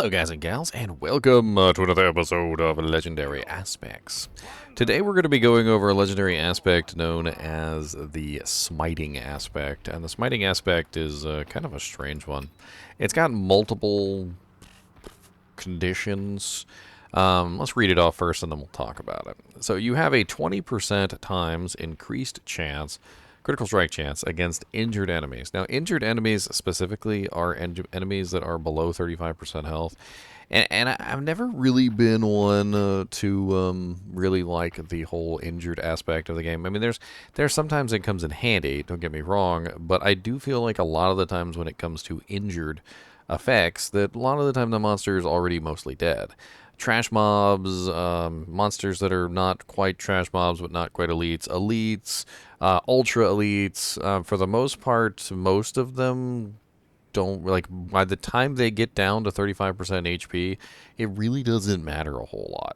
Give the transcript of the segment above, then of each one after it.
Hello guys and gals, and welcome to another episode of Legendary Aspects. Today we're going to be going over a legendary aspect known as the Smiting aspect, and the Smiting aspect is kind of a strange one. It's got multiple conditions. Let's read it off first and then we'll talk about it. So you have a 20% times increased chance, critical strike chance, against injured enemies. Now, injured enemies specifically are enemies that are below 35% health. And I've never really been one to really like the whole injured aspect of the game. I mean, there's sometimes it comes in handy, don't get me wrong, but I do feel like a lot of the times when it comes to injured effects, that a lot of the time the monster is already mostly dead. Trash mobs, monsters that are not quite trash mobs but not quite elites, ultra elites. For the most part, most of them don't, like, by the time they get down to 35% HP, it really doesn't matter a whole lot.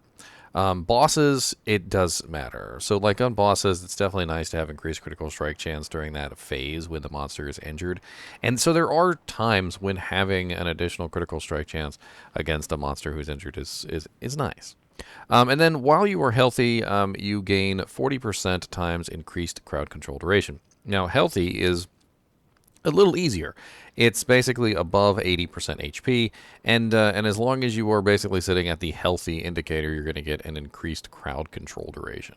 Bosses, it does matter. So, like on bosses, it's definitely nice to have increased critical strike chance during that phase when the monster is injured. And so there are times when having an additional critical strike chance against a monster who's injured is nice. And then while you are healthy, you gain 40% times increased crowd control duration. Now, healthy is a little easier. It's basically above 80% HP, and as long as you are basically sitting at the healthy indicator, you're going to get an increased crowd control duration.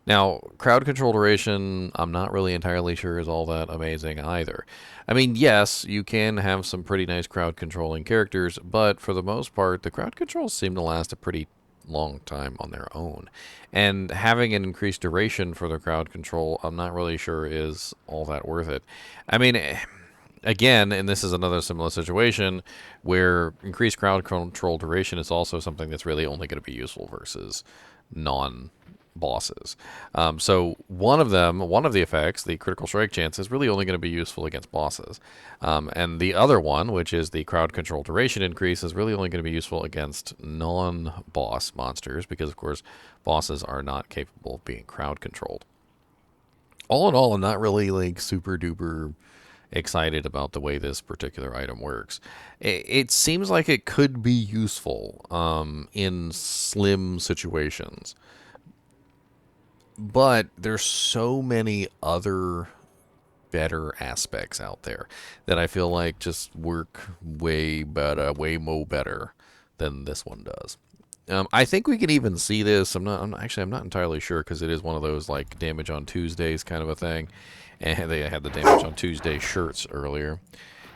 Now, crowd control duration, I'm not really entirely sure is all that amazing either. I mean, yes, you can have some pretty nice crowd controlling characters, but for the most part, the crowd controls seem to last a pretty long time on their own. And having an increased duration for the crowd control, I'm not really sure is all that worth it. I mean, again, and this is another similar situation where increased crowd control duration is also something that's really only going to be useful versus non-bosses. So one of the effects, the critical strike chance, is really only going to be useful against bosses. And the other one, which is the crowd control duration increase, is really only going to be useful against non-boss monsters because, of course, bosses are not capable of being crowd controlled. All in all, I'm not really like super duper excited about the way this particular item works. It seems like it could be useful in slim situations, but there's so many other better aspects out there that I feel like just work way better, way more better than this one does. I think we can even see this. I'm not entirely sure because it is one of those like damage on Tuesdays kind of a thing. And they had the damage on Tuesday shirts earlier.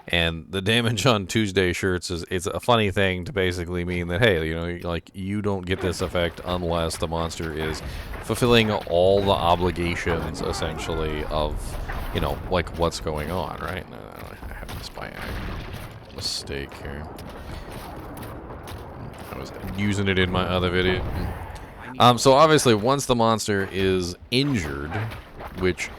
And the damage on Tuesday shirts is a funny thing to basically mean that, hey, you know, like, you don't get this effect unless the monster is fulfilling all the obligations, essentially, of, you know, like, what's going on, right? I have this by mistake here. I was using it in my other video. So obviously, once the monster is injured, which,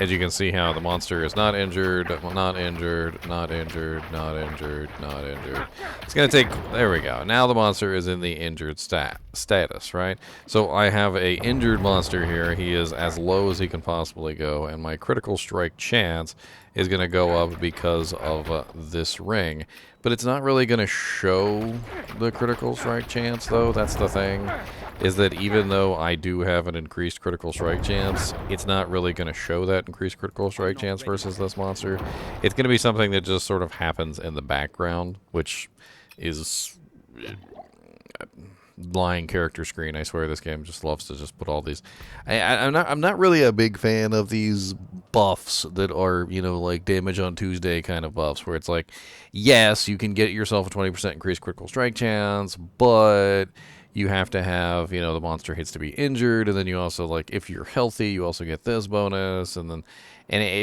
as you can see how the monster is not injured, not injured, not injured, not injured, not injured. It's going to take, there we go. Now the monster is in the injured status, right? So I have a injured monster here. He is as low as he can possibly go, and my critical strike chance is going to go up because of this ring. But it's not really going to show the critical strike chance, though. That's the thing, is that even though I do have an increased critical strike chance, it's not really going to show that increased critical strike chance versus this monster. It's going to be something that just sort of happens in the background, which is lying character screen. I swear this game just loves to just put all these. I'm not really a big fan of these buffs that are, you know, like damage on Tuesday kind of buffs, where it's like, yes, you can get yourself a 20% increased critical strike chance, but you have to have, you know, the monster hits to be injured, and then you also, like, if you're healthy, you also get this bonus, and then,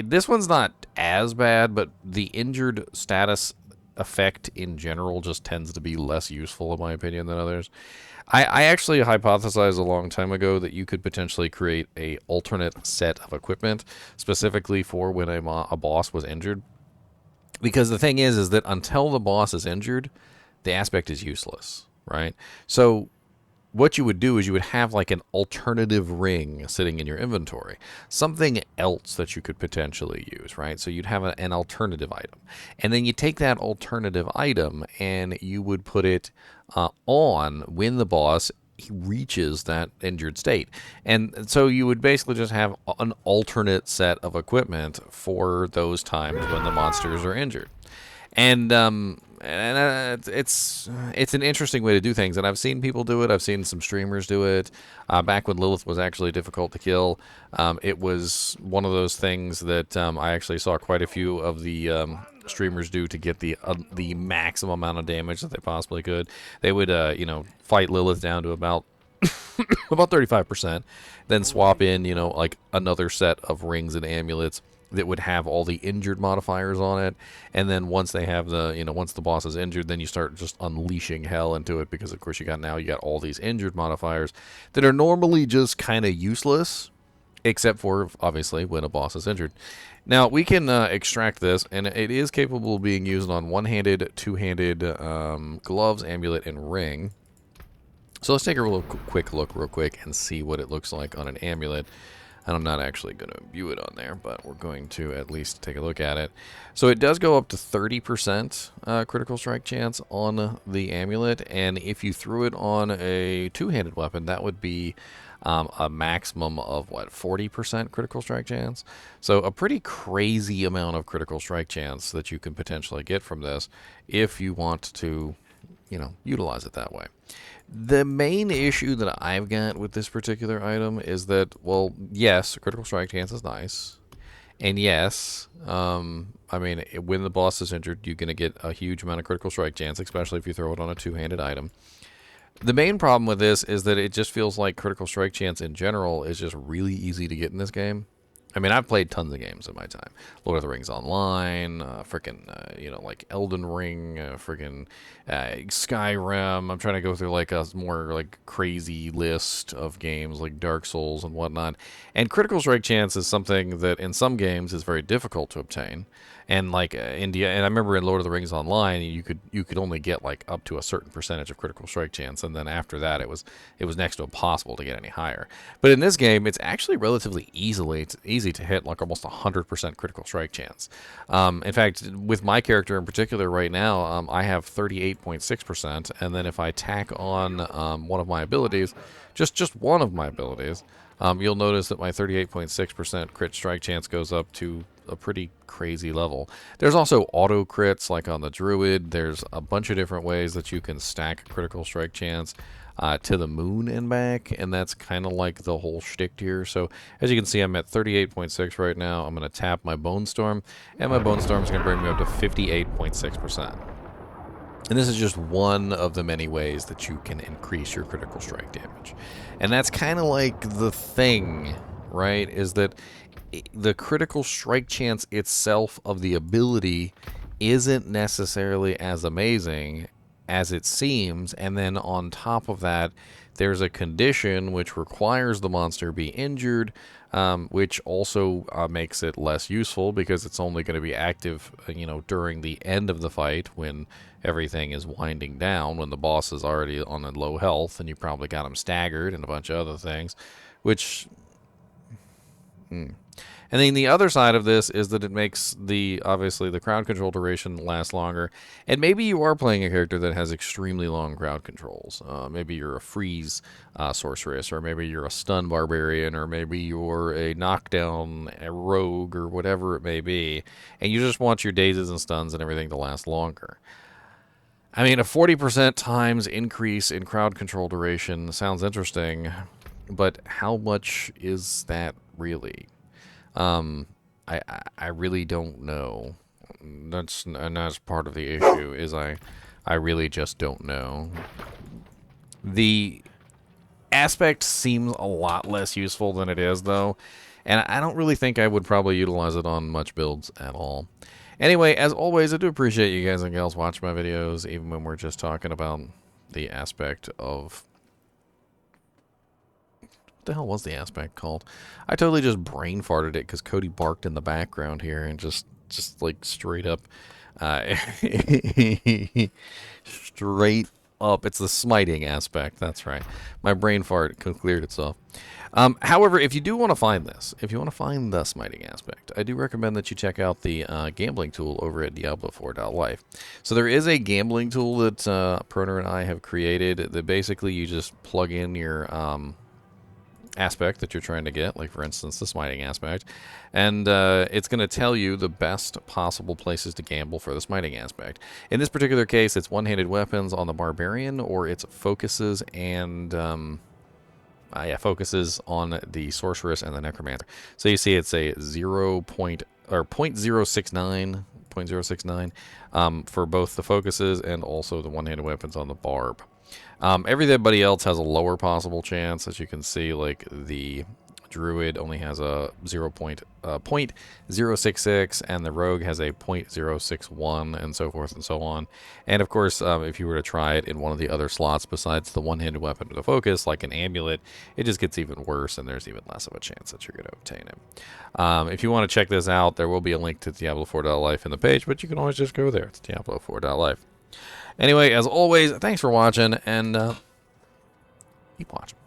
this one's not as bad, but the injured status effect in general just tends to be less useful, in my opinion, than others. I actually hypothesized a long time ago that you could potentially create a alternate set of equipment specifically for when a boss was injured. Because the thing is that until the boss is injured, the aspect is useless, right? So what you would do is you would have like an alternative ring sitting in your inventory, something else that you could potentially use, right? So you'd have an alternative item, and then you take that alternative item and you would put it on when the boss reaches that injured state. And so you would basically just have an alternate set of equipment for those times when the monsters are injured. And it's an interesting way to do things, and I've seen people do it. I've seen some streamers do it. Back when Lilith was actually difficult to kill, it was one of those things that I actually saw quite a few of the streamers do to get the maximum amount of damage that they possibly could. They would fight Lilith down to about about 35%, then swap in like another set of rings and amulets that would have all the injured modifiers on it, and then once they have once the boss is injured, then you start just unleashing hell into it, because of course you got all these injured modifiers that are normally just kind of useless, except for obviously when a boss is injured. Now we can extract this, and it is capable of being used on one-handed, two-handed gloves, amulet, and ring. So let's take a quick look real quick and see what it looks like on an amulet. And I'm not actually going to view it on there, but we're going to at least take a look at it. So it does go up to 30% critical strike chance on the amulet, and if you threw it on a two-handed weapon, that would be a maximum of, 40% critical strike chance? So a pretty crazy amount of critical strike chance that you can potentially get from this if you want to, utilize it that way. The main issue that I've got with this particular item is that, well, yes, critical strike chance is nice. And yes, when the boss is injured, you're going to get a huge amount of critical strike chance, especially if you throw it on a two-handed item. The main problem with this is that it just feels like critical strike chance in general is just really easy to get in this game. I mean, I've played tons of games in my time. Lord of the Rings Online, like Elden Ring, Skyrim. I'm trying to go through like a more crazy list of games like Dark Souls and whatnot. And critical strike chance is something that in some games is very difficult to obtain. And and I remember in Lord of the Rings Online, you could only get up to a certain percentage of critical strike chance, and then after that, it was next to impossible to get any higher. But in this game, it's actually relatively easy to hit almost 100% critical strike chance. In fact, with my character in particular right now, I have 38.6%, and then if I tack on one of my abilities, just one of my abilities, you'll notice that my 38.6% crit strike chance goes up to a pretty crazy level. There's also auto crits like on the Druid. There's a bunch of different ways that you can stack critical strike chance to the moon and back, and that's kind of like the whole shtick here. So as you can see, I'm at 38.6 right now. I'm going to tap my Bone Storm, and my Bone Storm is going to bring me up to 58.6%. And this is just one of the many ways that you can increase your critical strike damage. And that's kind of like the thing, right? Is that the critical strike chance itself of the ability isn't necessarily as amazing as it seems, and then on top of that, there's a condition which requires the monster be injured, which also makes it less useful because it's only going to be active, during the end of the fight when everything is winding down, when the boss is already on a low health, and you probably got him staggered and a bunch of other things, which... And then the other side of this is that it makes obviously the crowd control duration last longer. And maybe you are playing a character that has extremely long crowd controls. Maybe you're a freeze sorceress, or maybe you're a stun barbarian, or maybe you're a knockdown rogue, or whatever it may be. And you just want your dazes and stuns and everything to last longer. I mean, a 40% times increase in crowd control duration sounds interesting, but how much is that really? I really don't know. That's part of the issue, is I really just don't know. The aspect seems a lot less useful than it is, though, and I don't really think I would probably utilize it on much builds at all. Anyway, as always, I do appreciate you guys and gals watching my videos, even when we're just talking about the aspect of... the hell was the aspect called? I totally just brain farted it because Cody barked in the background here, and just like straight up up. It's the smiting aspect. That's right. My brain fart cleared itself. However, if you do want to find this, if you want to find the smiting aspect, I do recommend that you check out the gambling tool over at Diablo4.life. So there is a gambling tool that Proner and I have created that basically you just plug in your aspect that you're trying to get, like for instance the smiting aspect, and it's going to tell you the best possible places to gamble for the smiting aspect. In this particular case, it's one-handed weapons on the barbarian, or it's focuses and focuses on the sorceress and the necromancer. So you see it's a 0.069 for both the focuses and also the one-handed weapons on the barb. Everybody else has a lower possible chance. As you can see, like the druid only has a 0.066, and the rogue has a 0.061, and so forth and so on. And of course, if you were to try it in one of the other slots besides the one-handed weapon or the focus, like an amulet, it just gets even worse, and there's even less of a chance that you're going to obtain it. If you want to check this out, there will be a link to Diablo4.life in the page, but you can always just go there. It's Diablo4.life. Anyway, as always, thanks for watching, and keep watching.